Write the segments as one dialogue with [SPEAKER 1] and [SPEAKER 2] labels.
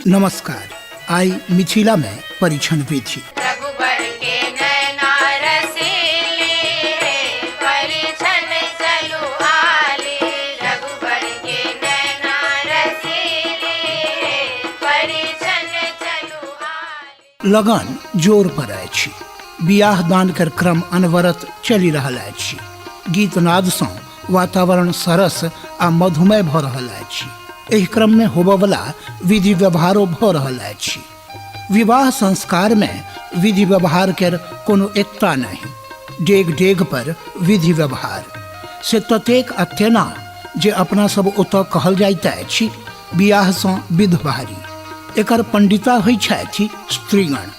[SPEAKER 1] नमस्कार। आई मिथिला में परीक्षण विधि।
[SPEAKER 2] रघुबर के नैना रसीले, परीक्षण चलु आले। रघुबर के नैना रसीले, परीक्षण चलु आले।
[SPEAKER 1] लगन जोर पर अछि। बियाह दान कर क्रम अनवरत चलि रहल अछि। गीत नाद सँ वातावरण सरस आ मधुमय भ रहल अछि। एहि क्रम में होबवला विधि व्यवहारो भ रहल अछि। विवाह संस्कार में विधि व्यवहार के कोनो एकता नहीं। डेग डेग पर विधि व्यवहार से ततेक अत्यना जे अपना सब ओतऽ कहल जाइत अछि बियाह सँ विध बाहरी। एकर पंडिता होइ छथि स्त्रीगण।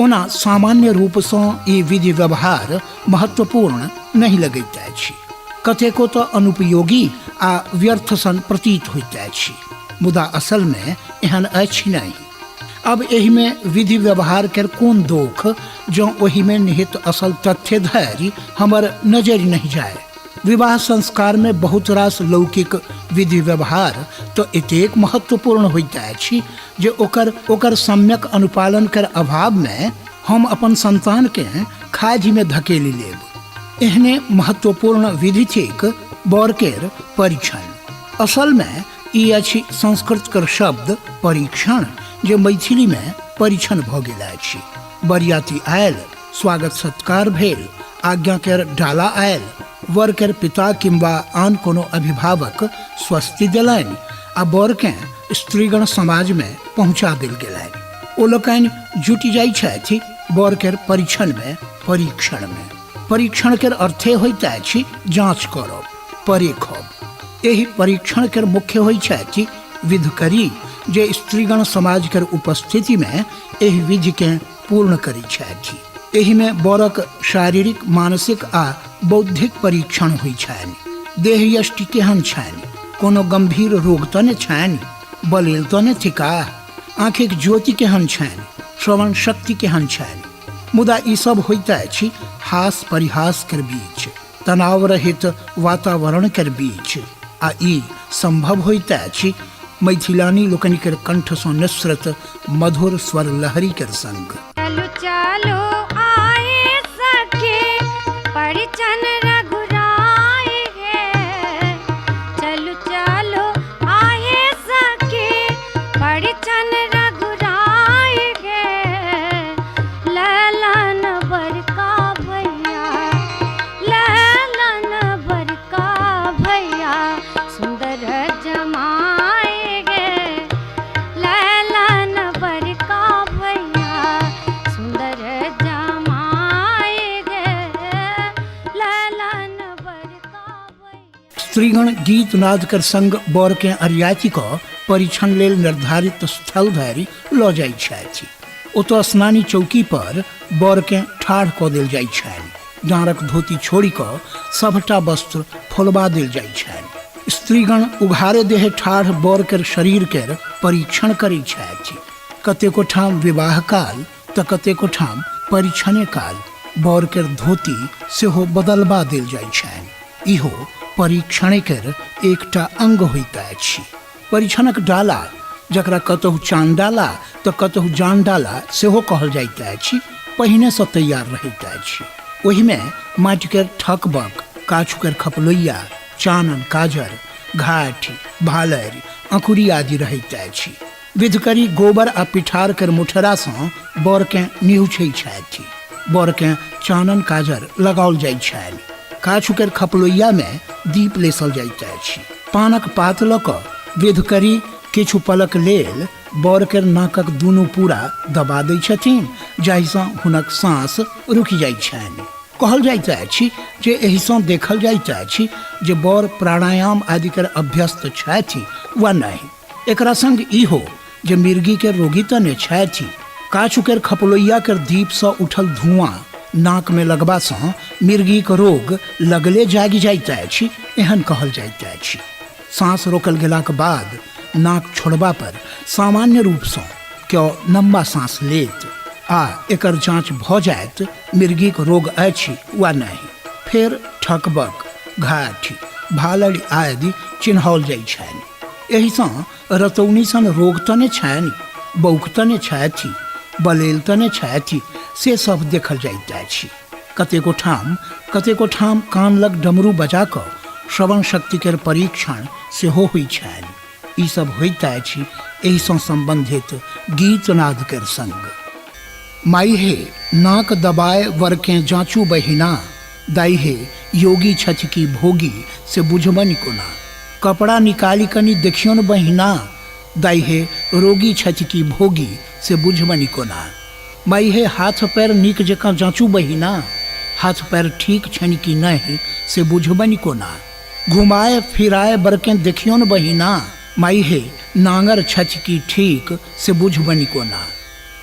[SPEAKER 1] ओना सामान्य रूप सँ ई विधि व्यवहार महत्वपूर्ण नहीं लगैत अछि। कतेको तो अनुपयोगी आ व्यर्थ सन प्रतीत होइत अछि, मुदा असल में एहन अछि नहीं। अब एहि में विधि व्यवहार के कोन दोख जो ओहि में निहित असल तथ्य धरि हमर नजर नहीं जाए। विवाह संस्कार में बहुत रास लौकिक विधि व्यवहार तो एतेक महत्वपूर्ण होइत अछि जे ओकर सम्यक अनुपालन कर अभाव में हम अपन संतान के खाधि में धकेली लेब। एहने महत्वपूर्ण विधि थिक बर केर परीक्षण। असल में ई अछि संस्कृत कर शब्द परीक्षण जे मैथिली में परीक्षण भ गेल अछि। बरियाती आयल, स्वागत सत्कार भेल, आज्ञा केर डाला आयल, वर केर पिता किंबा आन कोनो अभिभावक स्वस्ति देलनि आ बर के स्त्रीगण समाज में पहुंचा देल गेलनि। ओ लोकनि जुटि जाइ छथि बर केर परीक्षण में परीक्षण में। परीक्षण केर अर्थे होइत अछि जांच करब, परेखब। एहि परीक्षण केर मुख्य होइ छथि विधकरी जे स्त्रीगण समाज केर उपस्थिति में एहि विधि के पूर्ण करै छथि। एहि में बरक शारीरिक, मानसिक आ बौद्धिक परीक्षण होइ छनि। देह यष्टि केहन छनि, कोनो गंभीर रोग तो ने छनि, बलेल तो ने थिका, आँखिक ज्योति केहन छनि, श्रवण शक्ति केहन छनि। मुदा ई सब होइत अछि हास परिहास कर बीच, तनाव रहित वातावरण कर बीच। आ ई संभव होइत अछि मैथिलानी लोकनि केर कंठ सँ निसृत मधुर स्वर लहरी कर संग।
[SPEAKER 2] चलु चलो आए सखे, परिछन रघुराई है। चलु चलो आए सखे, परिछन रघुराई है। ललन बरका भैया, ललन बरका भैया, सुंदर जमाए गे। ललन बरका भैया, सुंदर जमाए गे। ललन बरका भैया।
[SPEAKER 1] स्त्रीगण गीत नाद कर संग बर के अरियाती को परीक्षण लेल निर्धारित स्थल धरि लऽ जाइ छथि। ओतऽ स्नानी चौकी पर बर के ठाढ़ कऽ देल जाइ छनि। डाँरक धोती छोड़ि कऽ सबटा वस्त्र खोलबा देल जाइ छनि। स्त्रीगण उघारे देह ठाढ़ बर केर शरीर केर परीक्षण करै छथि। कतेको ठाम विवाह काल तऽ कतेको ठाम परीक्षणे काल बर केर धोती सेहो बदलबा देल जाइ छनि। इहो परीक्षण केर एकटा अंग होइत अछि। परीक्षणक डाला, जकरा कतहु चांडाला तऽ कतहु जानडाला सेहो कहल जाइत अछि, पहिने सँ तैयार रहैत अछि। ओहि में माटि केर ठकबक, काछू केर खपलोइया, चानन, काजर, घाट, भालरि, अंकुरी आदि रहैत अछि। विधकरी गोबर आ पिठार केर मुठरा सँ बर के निहुछै छथि। बर के चानन काजर लगाओल जाइ छनि। काछू केर खपलोइया में दीप लेसल जाइत अछि। पानक पात लऽ कऽ विधकरी किछु पलक लेल बर केर नाकक दुनू पूरा दबा दै छथिन, जाहि सँ हुनक सांस रुकि जाइत छनि। कहल जाइत अछि जे एहि सँ देखल जाइत अछि जे बर प्राणायाम आदि केर अभ्यस्त छथि वा नहि। एकरा संग इहो जे मिर्गी के रोगी तऽ नहि छथि। काछू केर खपलोइया केर दीप सँ उठल धुआं नाक में लगबा सँ मिर्गीक रोग लगले जागि जाइत अछि, एहन कहल जाइत अछि। सांस रोकल गेलाक बाद नाक छोड़बा पर सामान्य रूप सँ केओ लंबा सांस लेत आ एकर जांच भ जायत मिर्गीक रोग अछि वा नहि। फेर ठकबक, घाटी, भालरि आदि चिन्हाओल जाइ छनि। एहि सँ रतौनी सन रोग तऽ नहि छनि, बौकतने छथि बलेलतने छथि से सब देखल जाइत अछि। कतेको ठाम कान लग डमरू बजा कऽ श्रवण शक्ति के परीक्षण सेहो होइ छनि। ई सब होइत अछि एहि सँ संबंधित गीत नाद के संग। माई हे नाक दबाए वर के जांचू बहिना, दाई हे योगी छथि की भोगी से बुझबनि कोना। कपड़ा निकाली कनी देखियौन बहिना, दाई हे रोगी छथि की भोगी से बुझबनि कोना। माई हे हाथ पैर नीक जकाँ जांचू बहिना, हाथ पैर ठीक छनि कि नहि से बुझबनि कोना। घुमाए फिराए बरके देखियौन बहिना, माई हे नांगर छथि की ठीक से बुझबनि कोना।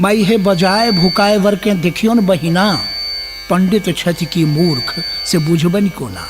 [SPEAKER 1] माई हे बजाए भुकाए बरके देखियौन बहिना, पंडित छथि की मूर्ख से बुझबनि कोना।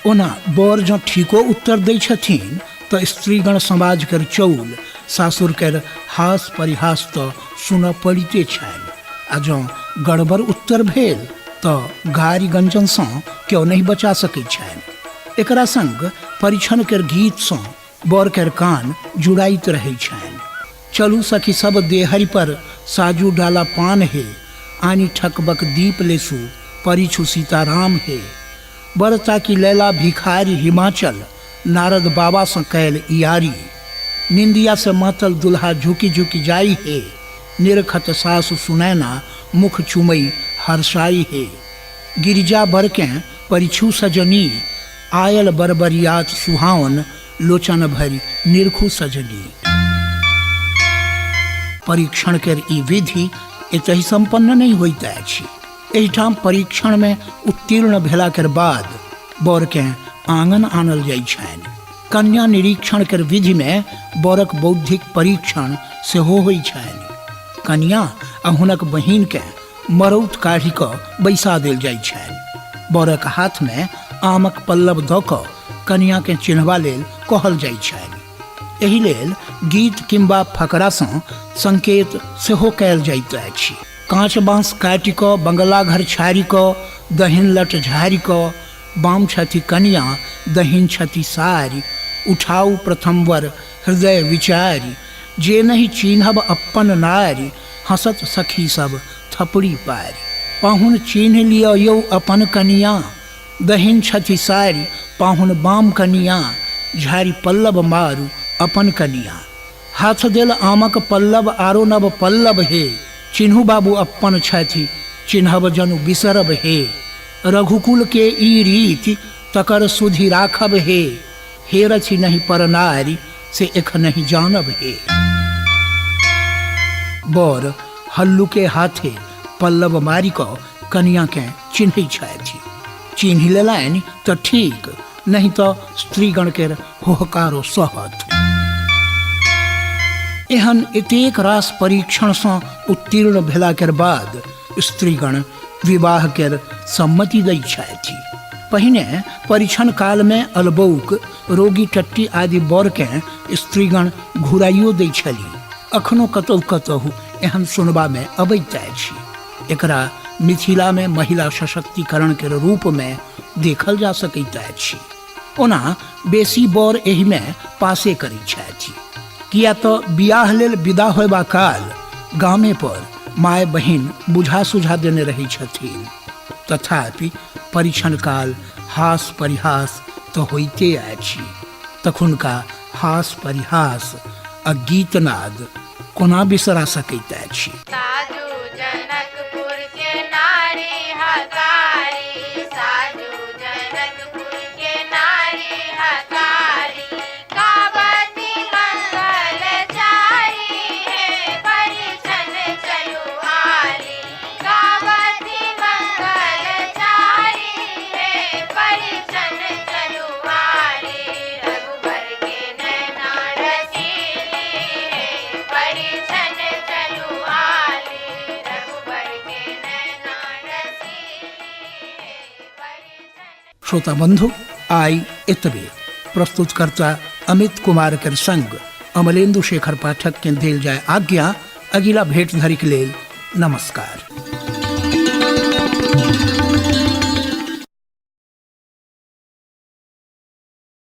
[SPEAKER 1] ओना बर जँ ठीको उत्तर दै छथिन तऽ स्त्रीगण समाज कर चौल सासुर कर हास परिहास तऽ सुनऽ पड़िते छनि। आ जँ गड़बड़ उत्तर भेल तऽ गारि गंजन सँ केओ नहीं बचा सकैत छनि। एकरा संग परिछन कर गीत सँ बर कर कान जुड़ाइत रहै छनि। चलू सखी सब देहरि पर साजू डाला पान हे, आनी ठकबक दीप लेसु परिछु सीताराम हे। बरता की लैला भिखारी हिमाचल, नारद बाबा सँ कैल यारी। निंदिया से मातल दुल्हा झुकी झुकी जाई हे, निरखत सासु सुनैना मुख चुमई हर्षाई हे। गिरिजा बरके परिछु सजनी, आयल बरबरियात सुहावन लोचन भरी निरखु सजनी। परीक्षण कर ई विधि एतहि संपन्न नहीं होइत अछि। एहिठाम परीक्षण में उत्तीर्ण भेला कर बाद बर के आंगन आनल जाइ छनि। कन्या निरीक्षण कर विधि में बरक बौद्धिक परीक्षण सेहो होइ छनि। कन्या आ हुनक बहिन के मरौत काढ़ि कऽ बैसा देल जाइ छनि। बरक हाथ में आमक पल्लव दऽ कऽ कन्या के चिन्हबा लेल कहल जाइ छनि। एहि लेल गीत किंबा फकरा सँ संकेत सेहो कयल जाइत अछि। कांच बाँस काटि कऽ बंगला घर छाड़ि कऽ दहिन लट झाड़ि कऽ, बाम छथि कन्या दहिन छथि सारी। उठाऊ प्रथम वर हृदय विचारी, जे नहीं चिन्हब अपन नारी, हंसत सखी सब थपड़ी पारी। पाहुन चिन्ह लियो यौ अपन कनिया, दहिन छथि सारी पाहुन बाम कनिया। झाड़ी पल्लव मारू अपन कनिया, हाथ देल आमक पल्लव आरो नव पल्लव हे। चिन्हू बाबू अपन छथि चिन्हब जनु बिसरब हे। रघुकुल के ई रीति तकर सुधि राखब हे। हे रछि नहीं पर नारी से एख नहीं जानब हे। बर हल्लू के हाथे पल्लव मारी कऽ कनिया के चिन्है छथि। चिन्ह लेलनि तऽ ठीक, नहीं तो स्त्रीगण के होहकारो सहत। एहन एतेक रास परीक्षण सँ उत्तीर्ण भेला के बाद स्त्रीगण विवाह के सम्मति दै छथि। पहिने परीक्षण काल में अलबौक रोगी टट्टी आदि बर के स्त्रीगण घुराइयो दै छली। अखनो कतहु कतहु एहन सुनबा में अबैत अछि। एकरा मिथिला में महिला सशक्तिकरण के रूप में देखल जा सकैत अछि। ओना बेसी बर एहि में पासे करै छथि, किया तो बियाह लेल विदा होयबा काल गामे पर माय बहिन बुझा सुझा देने रही छथिन। तथापि परीक्षण काल हास परिहास तो होइते अछि। तखुनका हास परिहास आ गीतनाद कोना बिसरा सकैत अछि।
[SPEAKER 3] साधु जनकपुर के नारी हकारी, साधु जनकपुर के नारी हकारी। गावती मंगल चारी है, परिछन चलुआरी। गावती मंगल चारी है, परिछन चलुआरी। रघुबर के नैना रसीली है, परिछन चलुआरी। रघुबर के नैना रसीली है, परिछन।
[SPEAKER 1] श्रोता बंधु, आई एतबे प्रस्तुतकर्ता अमित कुमार के संग अमलेन्दु शेखर पाठक के देल जाय आज्ञा। अगिला भेंट धरिक लेल नमस्कार।